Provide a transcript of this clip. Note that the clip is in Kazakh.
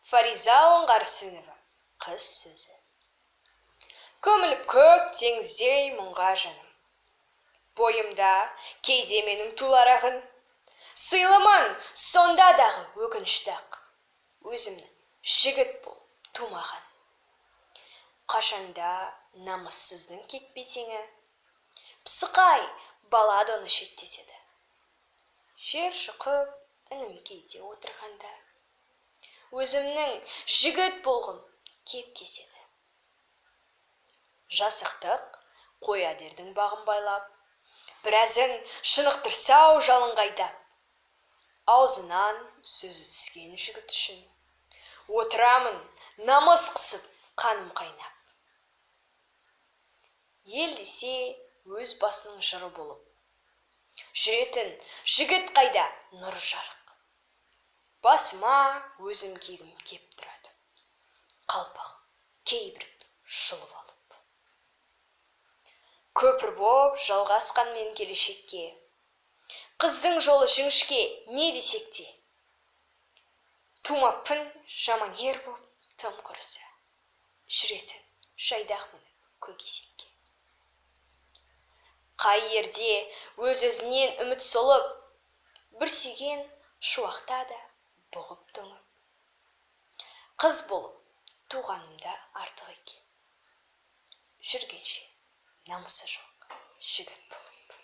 Фариза Оңғарсынова, қыз сөзі. Көміліп көк теңіздей мұңға жаным. Бойымда кейде менің туларағын, сыйлымын сонда дағы өкініштақ. Өзімнің жігіт болып тумаған. Қашанда намыссыздың кетпетеңі, пысықай балады оны шеттетеді. Жер шұқып, інім кейде отырғанда, өзімнің жігіт болғым кеп кеседі. Жасықтық қоядердің бағын байлап, біразын шынықтырсау жалын қайдап. Аузынан сөзі түскен жігіт үшін отырамын намыс қысып қаным қайнап. Ел десе өз басының жыры болып, жүретін жігіт қайда нұр жарық. Басыма өзім кегім кеп тұрады, қалпақ кейбіреуді жұлып алып. Көпір боп жалғасқан мен келешекке, қыздың жолы жіңішке не десек те. Тумаппын жаман ер боп тым құрса, жүретін жайдақ мені көкесекке. Қай ерде өз-өзінен үміт солып, бір сүйген шуақта да бұғып тоңып. Қыз болып туғанымда артық екен, жүргенше намысы жоқ жігіт болып.